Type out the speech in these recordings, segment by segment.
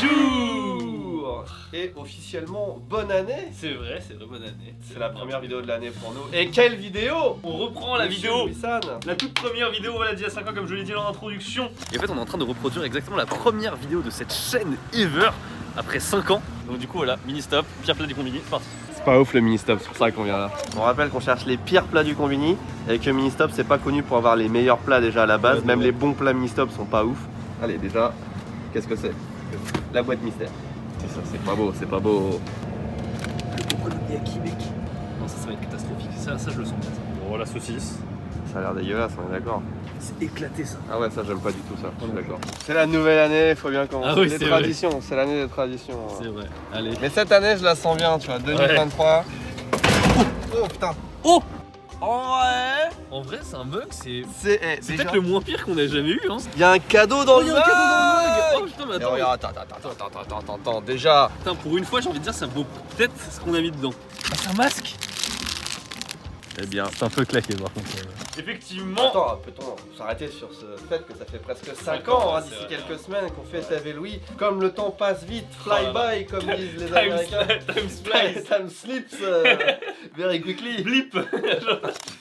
Bonjour. Et officiellement, bonne année. C'est vrai, bonne année. C'est la première vidéo de l'année pour nous. Et quelle vidéo! On reprend la vidéo, Wissan. la toute première vidéo, on l'a dit à 5 ans comme je l'ai dit en introduction. Et en fait on est en train de reproduire exactement la première vidéo de cette chaîne ever après 5 ans. Donc du coup voilà, mini-stop, pire plat du combini, c'est parti. C'est pas ouf le mini-stop, c'est pour ça qu'on vient là. On rappelle qu'on cherche les pires plats du combini et que mini-stop c'est pas connu pour avoir les meilleurs plats déjà à la base. Ouais, Même ouais. les bons plats mini-stop sont pas ouf. Allez déjà, qu'est-ce que c'est? La boîte mystère. C'est ça, c'est pas beau, c'est pas beau. Le okonomiyaki mec. Non ça va être catastrophique, ça je le sens. Bon la saucisse. Ça a l'air dégueulasse, on est d'accord. C'est éclaté ça. Ah ouais, ça j'aime pas du tout ça, je suis d'accord. C'est la nouvelle année, faut bien commencer. Ah oui, les c'est traditions, c'est l'année des traditions. C'est vrai, allez. Mais cette année, je la sens bien, tu vois, 2023. Oh putain. Oh Ouais. en vrai c'est un mug, c'est C'est peut-être le moins pire qu'on ait jamais eu hein. Il y a un cadeau dans Oh le il y a mug. un cadeau dans le mug. Oh putain mais Et attends. regarde, attends, déjà. Putain pour une fois j'ai envie de dire ça vaut peut-être ce qu'on a mis dedans. Ah c'est un masque. Eh bien. C'est un peu claqué par contre. Effectivement. Attends, peut-on s'arrêter sur ce fait que ça fait presque 5 5 ans, ans, hein, c'est d'ici vrai. quelques semaines qu'on fait avec Louis. Comme le temps passe vite, fly Oh là by, comme disent les Américains. Time slice. Time slips very quickly. Blip.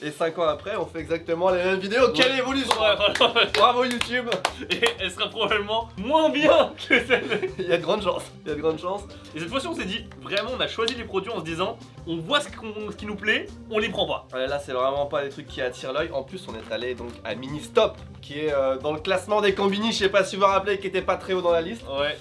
Et 5 ans après, on fait exactement les mêmes vidéos. Quelle évolution! Ouais, franchement. Bravo YouTube! Et elle sera probablement moins bien que celle. Il y a de grandes chances. Il y a de grandes chances. Et cette fois-ci on s'est dit, vraiment on a choisi les produits en se disant, on voit ce qui nous plaît, on les prend pas. Ouais, là, c'est vraiment pas des trucs qui attirent l'œil. En plus, on est allé donc à Mini Stop, qui est dans le classement des combini. Je sais pas si vous vous rappelez, qui était pas très haut dans la liste. Ouais.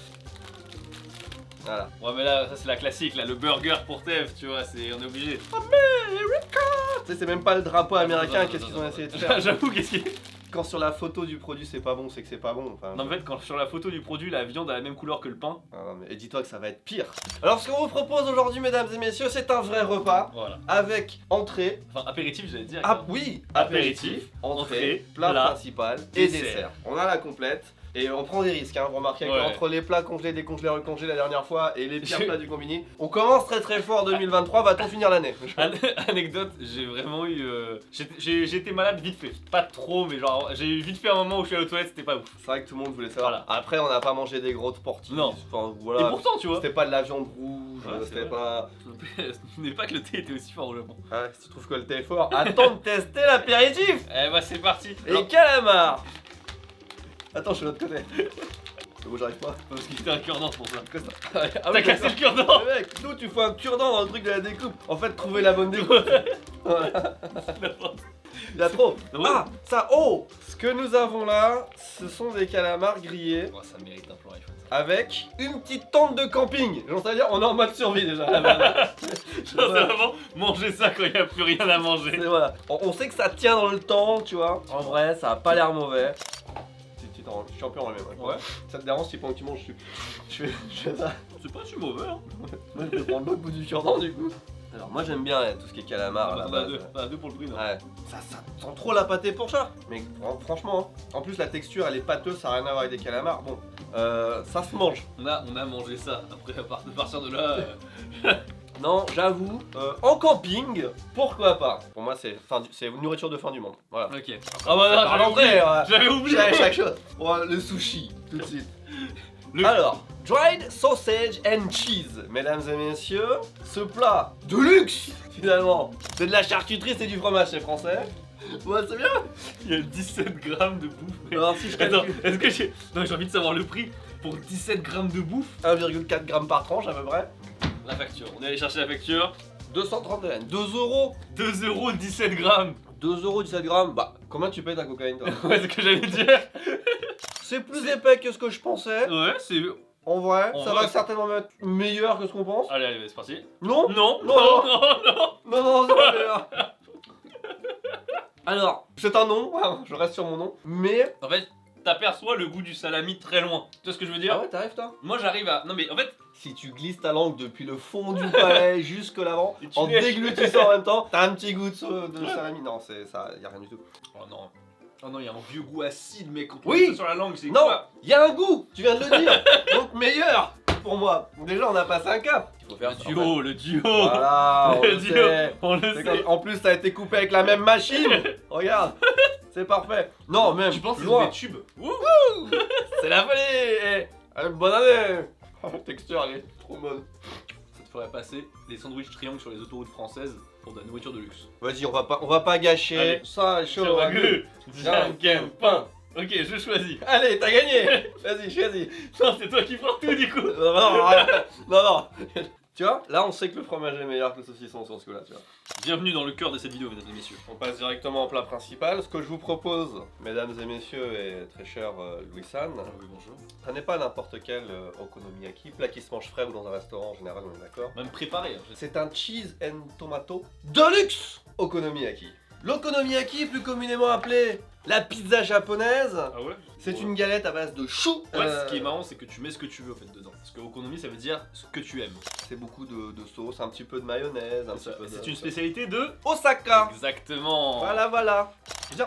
Voilà. Ouais mais là ça c'est la classique là, le burger pour Tev, tu vois, on est obligé. Tu sais, c'est même pas le drapeau américain. Qu'est-ce qu'ils ont essayé de faire? J'avoue qu'est-ce qui. Quand sur la photo du produit c'est pas bon, c'est que c'est pas bon. Enfin, Non, en fait, quand sur la photo du produit, la viande a la même couleur que le pain. ah, non, mais dis-toi que ça va être pire. Alors, ce qu'on vous propose aujourd'hui, mesdames et messieurs, c'est un vrai repas Voilà. avec entrée. Enfin, apéritif, j'allais dire. Ah oui, Apéritif, entrée, entrée, plat plat, principal et dessert. dessert. On a la complète. Et on prend des risques, hein. Vous remarquez Ouais. qu'entre les plats congelés, décongelés, recongelés la dernière fois et les pires Je- plats du combini, on commence très très fort 2023, va-t-on finir l'année? Anecdote, j'ai vraiment eu. J'ai été malade vite fait. Pas trop, mais genre, j'ai eu vite fait un moment où je suis allé aux toilettes, c'était pas ouf. C'est vrai que tout le monde voulait savoir. Voilà. Après, on n'a pas mangé des gros portis. Non. Enfin, Et voilà. pourtant, tu vois, C'était pas de la viande rouge, Ouais, c'est c'était vrai. pas. ce n'est pas que le thé était aussi fort au Japon. Ah, si tu trouves que le thé est fort, attends de tester l'apéritif! Eh bah, c'est parti. Et calamar! Attends, je suis de l'autre côté. C'est bon, j'arrive pas. Parce qu'il était un cure-dent pour ça. Que ça. T'as oui, cassé d'accord. le cure-dent. Mais mec, nous tu fais un cure-dent dans le truc de la découpe. En fait, trouver la bonne découpe. Voilà. Il y a trop. Ouais. Ah, ça, oh! Ce que nous avons là, ce sont des calamars grillés Oh, ça mérite un plan iPhone. avec une petite tente de camping. J'en sais dire, on est en mode survie déjà. C'est vraiment manger ça quand il n'y a plus rien à manger. C'est- voilà. On sait que ça tient dans le temps, tu vois. En vrai, ça a pas l'air mauvais. Je suis un peu en même. Ouais. Ça te dérange si pendant que tu manges, je fais ça. C'est pas si mauvais, hein. Moi, je vais prendre l'autre bout du cure-dent du coup. Alors, moi j'aime bien tout ce qui est calamar à la T'en as base. deux. T'en as deux pour le prix, non? Ouais, ça sent trop la pâté pour chat. Mais franchement, hein. En plus la texture elle est pâteuse, ça n'a rien à voir avec des calamars. Bon, ça se mange. On a mangé ça. Après, à partir de là. Non, j'avoue, en camping, pourquoi pas. Pour moi c'est une nourriture de fin du monde. Voilà. Ok. Ah bah non, Par l'entrée, j'avais oublié. chaque chose. Bon, le sushi, tout de suite. Le- Alors, dried sausage and cheese, mesdames et messieurs, ce plat de luxe finalement. C'est de la charcuterie, c'est du fromage, c'est français. Ouais, c'est bien. Il y a 17 grammes de bouffe. Mais... Alors si je Attends, calcule est-ce que j'ai. Non, j'ai envie de savoir le prix pour 17 grammes de bouffe. 1,4 g par tranche à peu près. La facture. On est allé chercher la facture. 230 yens, 2 euros. 2 € 17 grammes. 2 euros 17 grammes. Bah, combien tu payes ta cocaïne toi? Ouais, c'est ce que j'allais dire. C'est plus épais que ce que je pensais. Ouais, c'est. En vrai, En ça vrai, va certainement être meilleur que ce qu'on pense. Allez, allez, c'est parti. Non? Non, Non, non, non, non. Non, c'est pas meilleur. Alors, c'est un nom, je reste sur mon nom. Mais. En fait, t'aperçois le goût du salami très loin. Tu vois ce que je veux dire? Ah ouais, t'arrives toi? Moi, j'arrive à. Non, mais en fait. Si tu glisses ta langue depuis le fond du palais jusque l'avant, Et tu en lèches. déglutissant en même temps, t'as un petit goût de salami. Non, c'est ça, y a rien du tout. Oh non. Oh non, il y a un vieux goût acide, mec. Quand on Oui. met ça sur la langue, c'est Non, quoi? y a un goût, tu viens de le dire. Donc meilleur pour moi. Déjà, on a passé un cap. Il faut faire Le duo, le duo. Voilà, on Le le duo, sait. on le C'est sait. comme- En plus, ça a été coupé avec la même machine. Regarde, c'est parfait. Non, même. Je pense que c'est loin. des tubes. Ouh. C'est la folie. Eh, bonne année. La texture, elle est trop bonne. Ça te ferait passer les sandwichs triangles sur les autoroutes françaises pour de la nourriture de luxe. Vas-y, on va pas gâcher. Allez. Ça, chaud, ragu. pain. Ok, je choisis. Allez, t'as gagné. Vas-y, choisis. Non, c'est toi qui prends tout du coup. Non. Tu vois, là on sait que le fromage est meilleur que le saucisson sur ce coup-là, tu vois. Bienvenue dans le cœur de cette vidéo, mesdames et messieurs. On passe directement au plat principal. Ce que je vous propose, mesdames et messieurs et très cher Louis-San, Oui, bonjour. ça n'est pas n'importe quel okonomiyaki, plat qui se mange frais ou dans un restaurant en général, on est d'accord. Même préparé. C'est un cheese and tomato deluxe okonomiyaki. L'okonomiyaki, plus communément appelé la pizza japonaise, Ah ouais. c'est une galette à base de chou. Ouais, ce qui est marrant, c'est que tu mets ce que tu veux en fait dedans. Parce que okonomi, ça veut dire ce que tu aimes. C'est beaucoup de sauce, un petit peu de mayonnaise, un petit peu de... C'est une spécialité de Osaka. Exactement. Voilà.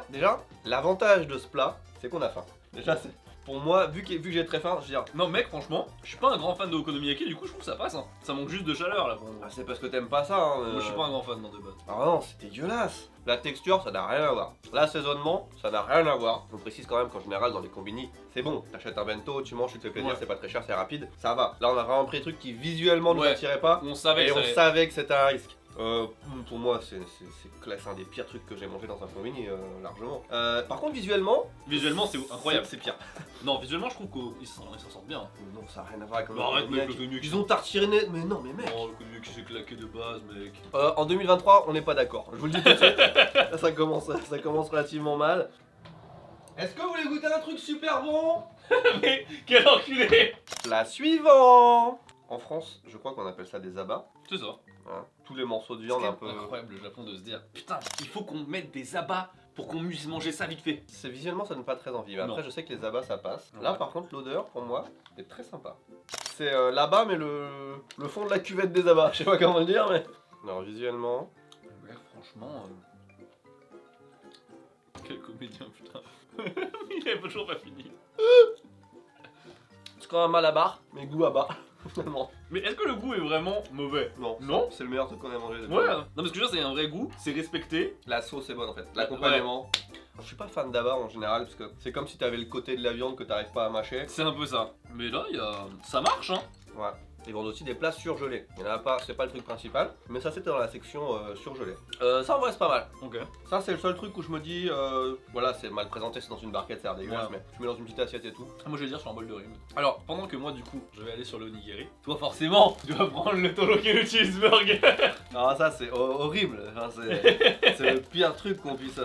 Déjà, l'avantage de ce plat, c'est qu'on a faim. Déjà, c'est... Pour moi, vu que j'ai très faim, je veux dire... Non mec, franchement, je suis pas un grand fan de okonomiyaki, du coup je trouve que ça passe. Hein. Ça manque juste de chaleur là pour moi. Ah, c'est parce que t'aimes pas ça, hein. Moi je suis pas un grand fan non de base. Ah non, c'est dégueulasse. La texture, ça n'a rien à voir. L'assaisonnement, ça n'a rien à voir. On précise quand même qu'en général, dans les combini, c'est bon. T'achètes un bento, tu manges, tu te fais plaisir, Ouais. c'est pas très cher, c'est rapide, ça va. Là, on a vraiment pris des trucs qui visuellement nous Ouais. attiraient pas. On savait Et que on ça allait- savait que c'était un risque. Pour moi, c'est un des pires trucs que j'ai mangé dans un combini, largement. Par contre, visuellement, Visuellement c'est incroyable. c'est pire. Non, visuellement je trouve qu'ils s'en sortent bien. Non, ça n'a rien à voir avec le Bah, arrête mec, okonomiyaki. l'okonomiyaki. Ils ont tartiné, mais non, mais mec. Oh, l'okonomiyaki c'est claqué de base mec. En 2023, on n'est pas d'accord. Je vous le dis tout de suite. Là, ça commence relativement mal. Est-ce que vous voulez goûter un truc super bon? Mais quel enculé. Plat suivant. En France, je crois qu'on appelle ça des abats. C'est ça. Hein. Tous les morceaux de C'est viande un peu. incroyable le Japon de se dire putain, il faut qu'on mette des abats pour qu'on puisse manger ça vite fait. C'est visuellement, ça donne pas très envie. Mais Non. après, je sais que les abats, ça passe. Ouais. Là, par contre, l'odeur, pour moi, est très sympa. C'est là-bas, mais le fond de la cuvette des abats. Je sais pas comment le dire, mais. Non, visuellement. Ouais, franchement. Quel comédien putain. Il est toujours pas fini. C'est quand même à la barre, mais goût à bas, finalement. Mais est-ce que le goût est vraiment mauvais? Non, Non. c'est le meilleur truc qu'on ait mangé. depuis. Ouais. Non parce que je veux dire c'est un vrai goût, c'est respecté. La sauce est bonne en fait, l'accompagnement. Je suis pas fan d'abats en général parce que c'est comme si t'avais le côté de la viande que t'arrives pas à mâcher. C'est un peu ça. Mais là, ça marche hein. Ouais. Ils vendent aussi des plats surgelés. Il y en a pas, c'est pas le truc principal, mais ça c'était dans la section surgelé. Ça en vrai c'est pas mal. Ok. Ça c'est le seul truc où je me dis, voilà c'est mal présenté, c'est dans une barquette, ça a l'air dégueulasse, Ouais. mais tu mets dans une petite assiette et tout. Ah, moi je vais dire sur un bol de riz. Alors, pendant que moi du coup, je vais aller sur le onigiri, toi forcément, tu vas prendre le toroki et le cheeseburger. Ah ça c'est horrible, enfin, c'est le pire truc qu'on puisse...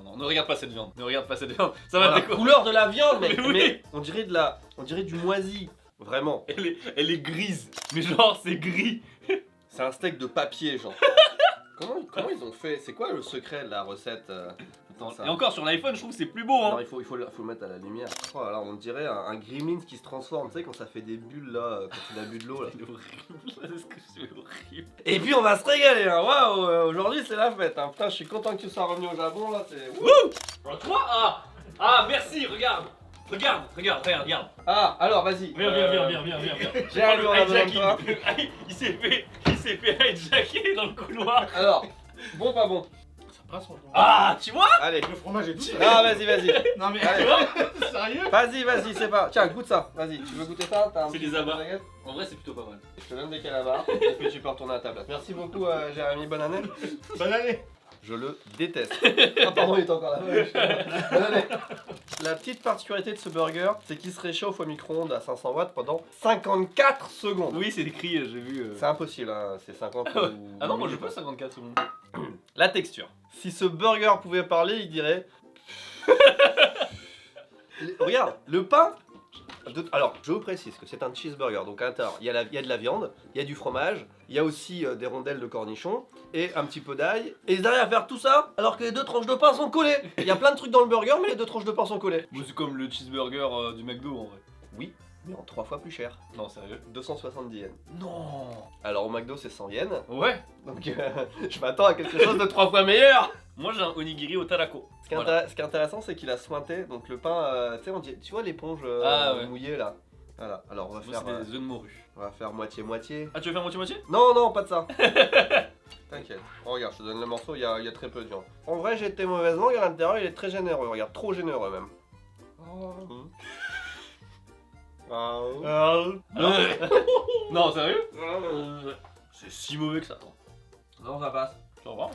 Non, ne regarde pas cette viande. Ne regarde pas cette viande. Ça va Voilà, te déco. couleur de la viande mec, Mais oui. mais on dirait du moisi, vraiment. Elle est grise. Mais genre, c'est gris. C'est un steak de papier genre. Comment ils ont fait? C'est quoi le secret de la recette Putain, ça... Et encore sur l'iPhone, je trouve que c'est plus beau hein. Non, il faut le mettre à la lumière. Oh là là, on dirait un gremlin qui se transforme, tu sais, quand ça fait des bulles là, quand il a bu de l'eau là. C'est horrible. Est-ce que c'est horrible? Et puis on va se régaler, hein. Waouh, aujourd'hui c'est la fête, hein. Putain, je suis content que tu sois revenu au Japon là, c'est. Alors toi, ah, merci, regarde. Regarde. Ah, alors vas-y. Viens. J'ai un lui, on a besoin de toi. Il s'est fait hijacker dans le couloir. Alors, bon, pas bon. Ça passe franchement. Ah, tu vois? Allez. Le fromage est tout. Ah, vas-y. Non mais Allez. sérieux? Vas-y, c'est pas. Tiens, goûte ça. Vas-y, tu veux goûter ça? T'as un C'est petit des abats. peu de baguette. En vrai, c'est plutôt pas mal. Je te donne des calabars et puis tu peux retourner à ta place. Merci beaucoup, Jérémy. Bonne année. Bonne année. Je le déteste. Ah pardon, il est encore là. Ouais, bonne année. La petite particularité de ce burger, c'est qu'il se réchauffe au micro-ondes à 500 watts pendant 54 secondes. Oui, c'est écrit, j'ai vu. C'est impossible, hein. C'est 50 Ah ouais. ou... Ah non, moi je peux 54 secondes. La texture. Si ce burger pouvait parler, il dirait... Regarde, le pain... Alors, je vous précise que c'est un cheeseburger, donc à l'intérieur, il y a de la viande, il y a du fromage, il y a aussi des rondelles de cornichons et un petit peu d'ail. Et ils arrivent à faire tout ça alors que les 2 tranches de pain sont collées. Il y a plein de trucs dans le burger, mais les 2 tranches de pain sont collées. Moi, c'est comme le cheeseburger du McDo en vrai. Oui, mais en 3 fois plus cher. Non, sérieux. 270 yens. Non. Alors au McDo, c'est 100 yens. Ouais. Donc je m'attends à quelque chose de 3 fois meilleur. Moi, j'ai un onigiri au tarako. Ce qui est intéressant, c'est qu'il a sointé, donc le pain, tu sais, tu vois l'éponge Ouais. mouillée là. Voilà, alors on va Moi, faire, c'est des œufs de morue. on va faire moitié-moitié. Ah, tu veux faire moitié-moitié? Non, pas de ça. T'inquiète. Oh, regarde, je te donne le morceau, il y a très peu de viande. En vrai, j'ai été mauvaise langue, à l'intérieur, il est très généreux, regarde, trop généreux même. Oh. Alors non, sérieux c'est si mauvais que ça. Non, ça passe. Ça va.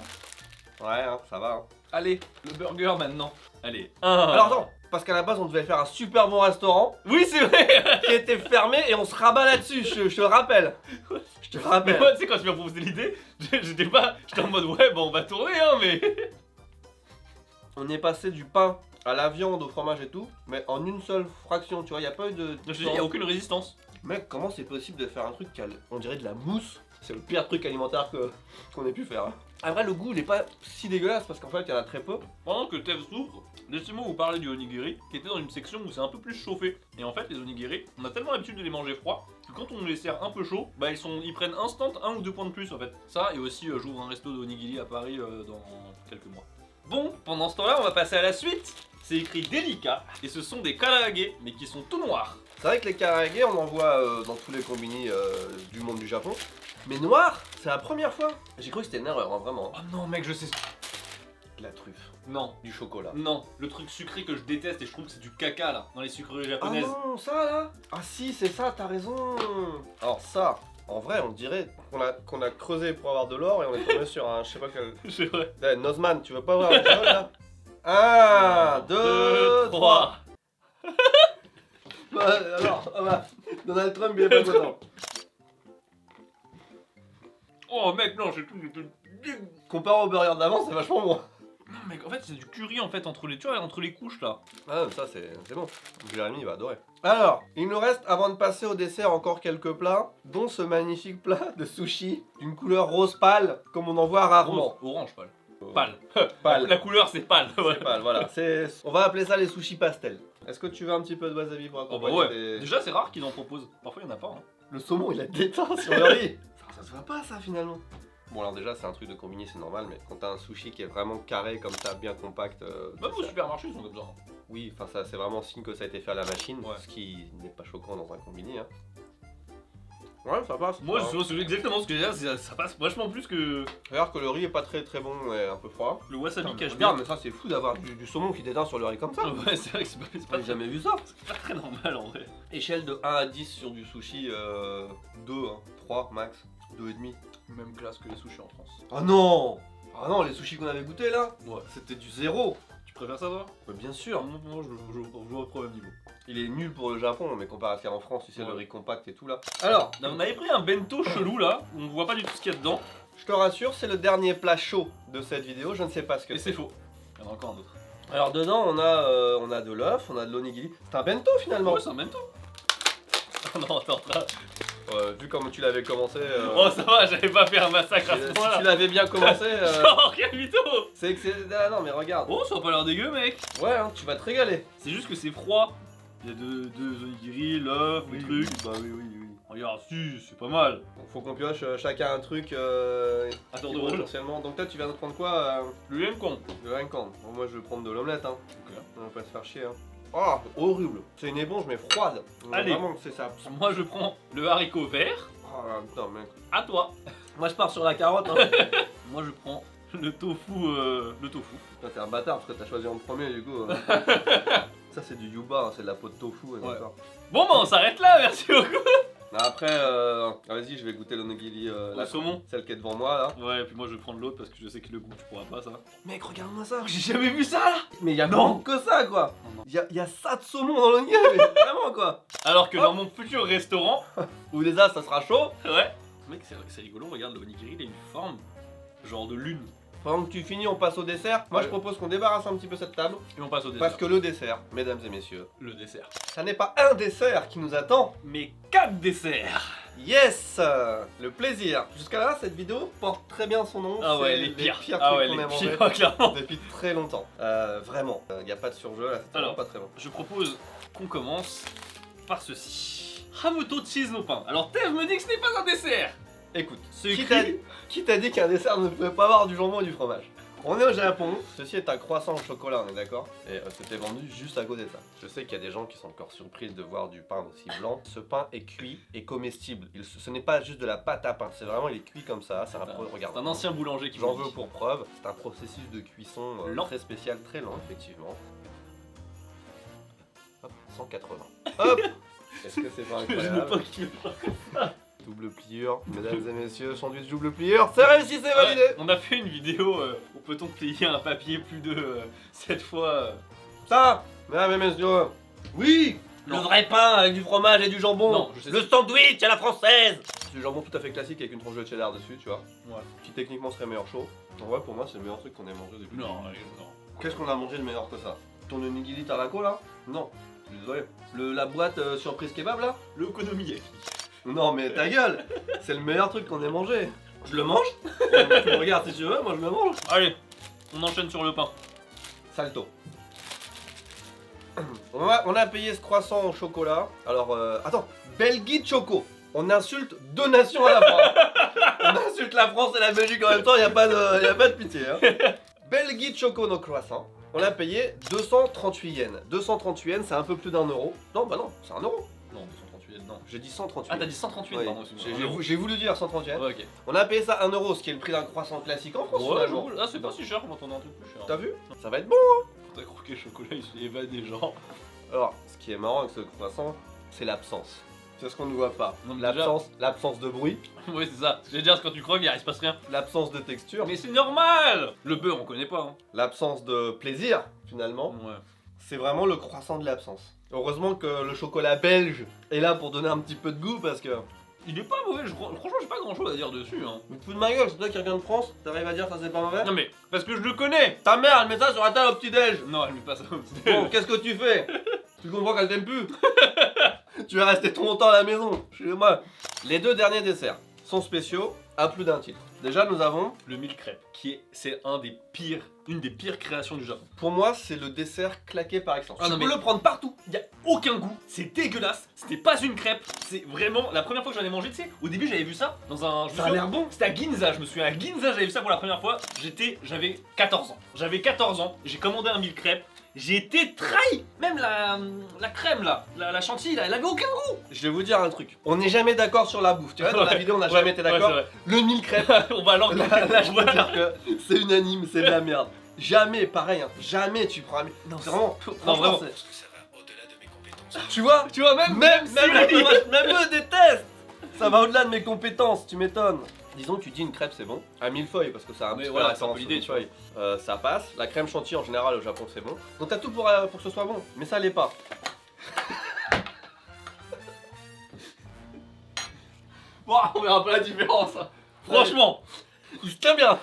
Ouais, hein, ça va. Hein. Allez, le burger maintenant. Allez. Alors attends, parce qu'à la base on devait faire un super bon restaurant Oui, c'est vrai. qui était fermé et on se rabat là-dessus, je te le rappelle. Je te le Mais rappelle. moi, tu sais, quand tu m'as proposé l'idée, j'étais en mode ouais, bon, on va tourner, hein, mais. On est passé du pain à la viande, au fromage et tout, mais en une seule fraction, tu vois, y a pas eu de... Je te dis, il n'y a aucune résistance. Mec, comment c'est possible de faire un truc qui a, on dirait de la mousse? C'est le pire truc alimentaire qu'on ait pu faire. Hein. Après, le goût, il est pas si dégueulasse parce qu'en fait, il y en a très peu. Pendant que Tev souffre, laissez-moi vous parler du onigiri, qui était dans une section où c'est un peu plus chauffé. Et en fait, les onigiri, on a tellement l'habitude de les manger froids que quand on les sert un peu chauds, bah ils prennent instant 1 ou 2 points de plus en fait. Ça, et aussi, j'ouvre un resto de onigiri à Paris dans quelques mois. Bon, pendant ce temps-là, on va passer à la suite. C'est écrit délicat, et ce sont des karaage, mais qui sont tout noirs. C'est vrai que les karaage, on en voit dans tous les combini du monde du Japon. Mais noir, c'est la première fois. J'ai cru que c'était une erreur, hein, vraiment. Oh non, mec, je sais. De la truffe, Non, du chocolat. non, le truc sucré que je déteste et je trouve que c'est du caca là, dans les sucreries Ah japonaises. non, ça là. Ah si, c'est ça, t'as raison. Alors ça, en vrai, on dirait qu'on a creusé pour avoir de l'or et on est tombé sur un, je sais pas quel... C'est vrai. Eh, Nozman, tu veux pas voir un jaune là? 1, 2, 3. Alors, ah bah, Donald Trump il est pas content. Oh mec, non, j'ai tout. Comparé au burger d'avant, c'est vachement bon. Non mec, en fait c'est du curry en fait entre les, tu vois, entre les couches là. Ah, ça c'est bon. Jérémy il va adorer. Alors, il nous reste, avant de passer au dessert, encore quelques plats, dont ce magnifique plat de sushi d'une couleur rose pâle, comme on en voit rarement. Rose, orange pâle. Pâle. Pâle. La couleur c'est pâle. Ouais. Pâle, voilà. On va appeler ça les sushis pastels. Est-ce que tu veux un petit peu de wasabi pour Oh bah accompagner ouais. tes- Déjà c'est rare qu'ils en proposent. Parfois il y en a pas. Hein. Le saumon il a déteint sur le riz. Ça se voit pas ça finalement. Bon alors déjà c'est un truc de combiné, c'est normal, mais quand t'as un sushi qui est vraiment carré comme ça, bien compact... Même au ça- supermarché ils sont comme ça. Hein. Oui, enfin ça c'est vraiment signe que ça a été fait à la machine, Ouais. ce qui n'est pas choquant dans un combiné. Hein. Ouais, ça passe. Moi Hein. c'est exactement ce que j'ai dit, ça passe vachement plus que Regarde que le riz est pas très très bon et un peu froid. le wasabi cache Regarde, bien. mais ça c'est fou d'avoir du saumon qui déteint sur le riz comme ça. Ouais, c'est vrai que c'est pas J'ai jamais vu ça. très normal en vrai. Échelle de 1 à 10 sur du sushi, 2, hein, 3 max, 2,5. Même classe que les sushis en France. Ah non! Ah non, les sushis qu'on avait goûté là, Ouais. c'était du zéro. Tu préfères ça toi? Mais bien sûr. Moi je vois au même niveau. Il est nul pour le Japon, mais comparé à ce qu'il y a en France, tu sais, Ouais. le riz compact et tout là. Alors, On avait pris un bento chelou là, où on voit pas du tout ce qu'il y a dedans. je te rassure, c'est le dernier plat chaud de cette vidéo, je ne sais pas ce que Et c'est. c'est faux. Il y en a encore un autre. Alors dedans, on a de l'œuf, on a de l'onigiri. C'est un bento finalement. Ouais, c'est un bento. Oh non, attends. Vu comme tu l'avais commencé. Oh, ça va, j'avais pas fait un massacre à ce si tu point-là. l'avais bien commencé, Oh, quel mytho. c'est que c'est. Ah non, mais regarde. Oh, ça a pas l'air dégueu, mec. Ouais, hein, tu vas te régaler. C'est juste que c'est froid. Il y a deux onigiri, l'œuf, le truc. Bah oui, oui, oui. Regarde, si, c'est pas mal. Donc, faut qu'on pioche chacun un truc. À tour qui de vaut rôle. potentiellement. Donc toi, tu viens de prendre quoi Le Yenkon. De Rincan. Bon, moi, je vais prendre de l'omelette. Hein. Ok. On va pas se faire chier. Hein. Oh, horrible. C'est une éponge, mais froide. Allez. Vraiment, c'est ça. Moi, je prends le haricot vert. Oh putain, mec. À toi. Moi, je pars sur la carotte. Hein. Moi, je prends le tofu. Le tofu. Toi, t'es un bâtard parce que t'as choisi en premier, du coup. Ça, c'est du yuba, hein, c'est de la peau de tofu. Ouais. D'accord. Bon, bah, on s'arrête là, merci beaucoup. Après, vas-y, je vais goûter l'onigiri. Le saumon. Celle qui est devant moi, là. Ouais, et puis moi, je vais prendre l'autre parce que je sais que le goût, tu pourras pas ça. Mec, regarde-moi ça. J'ai jamais vu ça là. Mais y'a Non. que ça, quoi. Non, non. Y'a ça de saumon dans l'onigiri, mais vraiment, quoi. Alors que Hop. dans mon futur restaurant, Ou les as, ça sera chaud. ouais. Mec, c'est rigolo, regarde le onigiri, il a une forme genre de lune. Pendant que tu finis, on passe au dessert. Moi, Ouais. je propose qu'on débarrasse un petit peu cette table. Et on passe au dessert. Parce que le dessert, mesdames et messieurs, le dessert. ça n'est pas un dessert qui nous attend. Mais 4 desserts. Yes. Le plaisir. Jusqu'à là, cette vidéo porte très bien son nom. Ah ouais, C'est les pires. trucs Ah ouais, qu'on les a mangés pires, clairement. depuis très longtemps. Vraiment. Y a pas de surjeu là, c'est Alors. vraiment pas très bon. Je propose qu'on commence par ceci. Hamuto cheese no pain. Alors Tev me dit que ce n'est pas un dessert. Écoute, C'est qui t'a dit qu'un dessert ne pouvait pas avoir du jambon et du fromage? On est au Japon, ceci est un croissant au chocolat, on est d'accord? Et c'était vendu juste à côté de ça. Je sais qu'il y a des gens qui sont encore surpris de voir du pain aussi blanc. Ce pain est cuit et comestible. Ce n'est pas juste de la pâte à pain, c'est vraiment, il est cuit comme ça. C'est regarde. C'est un ancien boulanger qui J'en me veux dit. pour preuve. C'est un processus de cuisson Lent. très spécial, très lent, effectivement. Hop, 180. Hop, Est-ce que c'est pas Le incroyable? pain qui me Double pliure, mesdames et messieurs, sandwich double pliure, c'est réussi, c'est validé. Ouais, on a fait une vidéo où peut-on plier un papier plus de 7 fois. Ça, mesdames et messieurs, oui, le Non. vrai pain avec du fromage et du jambon. Non, je sais le sandwich à la française. C'est du jambon tout à fait classique avec une tranche de cheddar dessus, tu vois. Ouais. Qui techniquement serait meilleur chaud. En vrai, pour moi, c'est le meilleur truc qu'on ait mangé depuis. Non, non. Qu'est-ce qu'on a mangé de meilleur que ça? Ton onigiri tarako là? Non, je suis désolé. La boîte surprise kebab là? Le okonomiyaki. Non mais ta gueule. C'est le meilleur truc qu'on ait mangé. Je le mange? Tu me regardes si tu veux, moi je le mange. Allez, on enchaîne sur le pain. Salto. On a payé ce croissant au chocolat. Alors, attends, Belgique Choco. On insulte deux nations à la fois. On insulte la France et la Belgique en même temps, y a pas de pitié. Hein. Belgique Choco, nos croissants. On a payé 238 yens. 238 yens, c'est un peu plus d'1 euro. Non, bah non, c'est 1 euro. Non, 238, non. J'ai dit 138. Ah, t'as dit 138, Oui, pardon, excuse-moi. j'ai voulu dire 130 yens. Ouais, ok. On a payé ça 1 euro, ce qui est le prix d'un croissant classique en France. Ouais, soulageant. ah, c'est pas si cher, quand on a un truc plus cher. T'as vu? Ça va être bon. T'as croqué le chocolat, il s'est évadé, genre. Alors, ce qui est marrant avec ce croissant, c'est l'absence. C'est ce qu'on ne voit pas. Non, mais déjà- L'absence de bruit, Ouais, c'est ça. Je vais dire, quand tu croques, il se passe rien. l'absence de texture, Mais c'est normal. Le beurre, on connaît pas. Hein. l'absence de plaisir, finalement. Ouais. C'est vraiment le croissant de l'absence. Heureusement que le chocolat belge est là pour donner un petit peu de goût parce que. Il est pas mauvais, franchement, j'ai pas grand chose à dire dessus. Hein. Tu te fous de ma gueule, c'est toi qui reviens de France, t'arrives à dire ça c'est pas mauvais? Non, mais parce que je le connais. Ta mère, elle met ça sur la table au petit-déj. Non, elle met pas ça au petit Bon, qu'est-ce que tu fais? Tu comprends qu'elle t'aime plus? Tu vas rester trop longtemps à la maison, chez moi. Les deux derniers desserts sont spéciaux à plus d'un titre. Déjà, nous avons, Le mille crêpes, c'est une des pires créations du Japon. pour moi, c'est le dessert claqué par excellence. Ah non, tu peux mais- le prendre partout. Il y a aucun goût, c'est dégueulasse, c'était pas une crêpe, c'est vraiment la première fois que j'en ai mangé, tu sais, au début j'avais vu ça dans un. Ça a l'air bon. C'était à Ginza, je me souviens, à Ginza j'avais vu ça pour la première fois, j'avais 14 ans. J'avais 14 ans, j'ai commandé un mille crêpes, j'ai été trahi. Même la crème là, la chantilly là, elle avait aucun goût. Je vais vous dire un truc. On n'est jamais d'accord sur la bouffe. Tu vois, dans la Ouais, vidéo, on n'a ouais, jamais été d'accord. ouais, Le mille crêpes, on va alors. là, je peux te dire que c'est unanime, c'est de la merde. Jamais, pareil, hein. Jamais tu prends un mille. Non, C'est vraiment. Non, vraiment. Tu vois, Tu vois, même même si- eux détestent. Ça va au-delà de mes compétences, tu m'étonnes. Disons que tu dis une crêpe c'est bon, à millefeuille parce que ça a un Mais petit peu voilà, la c'est un peu référence au l'idée, tu millefeuille. Ça passe. La crème chantilly en général au Japon c'est bon. Donc t'as tout pour que ce soit bon, mais ça l'est pas. Ouah, on verra pas la différence. Hein. Franchement. Il se tient bien.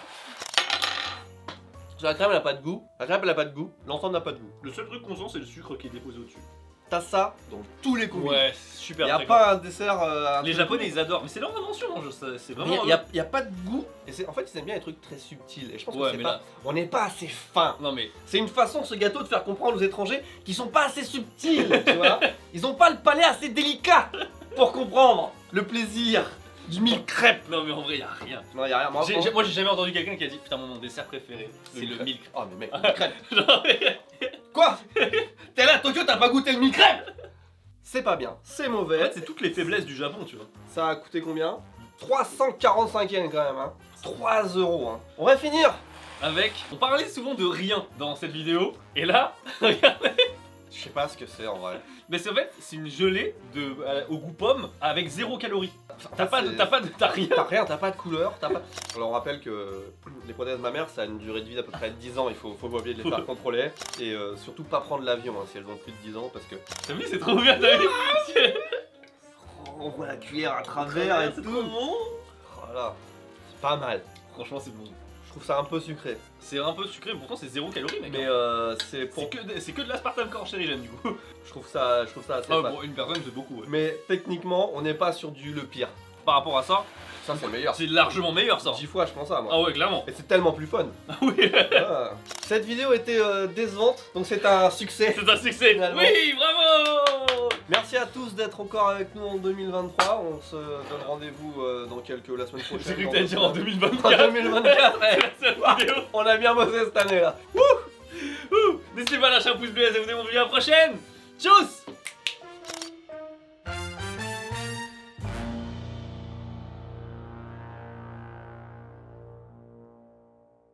La crème elle a pas de goût, la crêpe elle a pas de goût, l'ensemble n'a pas de goût. Le seul truc qu'on sent, c'est le sucre qui est déposé au-dessus. T'as ça dans tous les combis. Ouais, c'est super. Y a fréquent. pas un dessert. Les Japonais ils adorent, mais c'est leur invention, c'est vraiment. Y a pas de goût. Et en fait ils aiment bien les trucs très subtils. Et je pense Ouais, que c'est mais pas. là- On n'est pas assez fin. Non mais. C'est une façon ce gâteau de faire comprendre aux étrangers qu'ils sont pas assez subtils, tu vois. Ils ont pas le palais assez délicat pour comprendre le plaisir du mille crêpes. Non mais en vrai, y a rien. Non, y a rien. Moi, Moi j'ai jamais entendu quelqu'un qui a dit putain mon dessert préféré, c'est le milk. Oh mais mec, mille crêpes. Genre, Quoi? T'es là à Tokyo, t'as pas goûté le mille crêpes? C'est pas bien, c'est en mauvais. fait, c'est toutes les faiblesses du Japon, tu vois. Ça a coûté combien? 345 yens quand même, hein. 3 euros, hein. On va finir. Avec, on parlait souvent de rien dans cette vidéo, et là, regardez. Je sais pas ce que c'est en vrai. Mais c'est en fait, c'est une gelée au goût pomme avec 0 calories. T'as c'est- rien. T'as rien, t'as pas de couleur, t'as pas. Alors on rappelle que les prothèses mammaires ça a une durée de vie d'à peu près 10 ans, il faut pas oublier de les faire contrôler. Et surtout pas prendre l'avion hein, si elles ont plus de 10 ans parce que. T'as vu, c'est trop bien, t'as vu. On voit la cuillère à travers et C'est tout. trop bon. Voilà. C'est pas mal. Franchement, c'est bon. Je trouve ça un peu sucré. C'est un peu sucré, pourtant c'est 0 calories, mec. Mais hein. c'est pour. C'est que de l'aspartame cancérigène du coup. Je trouve ça assez Ah, fun. pour une personne, c'est beaucoup. Ouais. Mais techniquement, on n'est pas sur du le pire. Par rapport à ça, Ça c'est le meilleur. c'est largement meilleur ça. 10 fois je pense ça moi. Ah ouais, clairement. Et c'est tellement plus fun. Ah oui, Ah. Cette vidéo était décevante, donc c'est un succès. c'est un succès. Finalement. Oui, bravo. Merci à tous d'être encore avec nous en 2023. On se donne rendez-vous la semaine prochaine. J'ai cru que dans t'allais deux dire en semaines. 2024. En 2024, ouais. Cette vidéo. On a bien bossé cette année là. N'hésitez pas à lâcher un pouce bleu et à vous abonner. On se dit à la prochaine. Tchuss.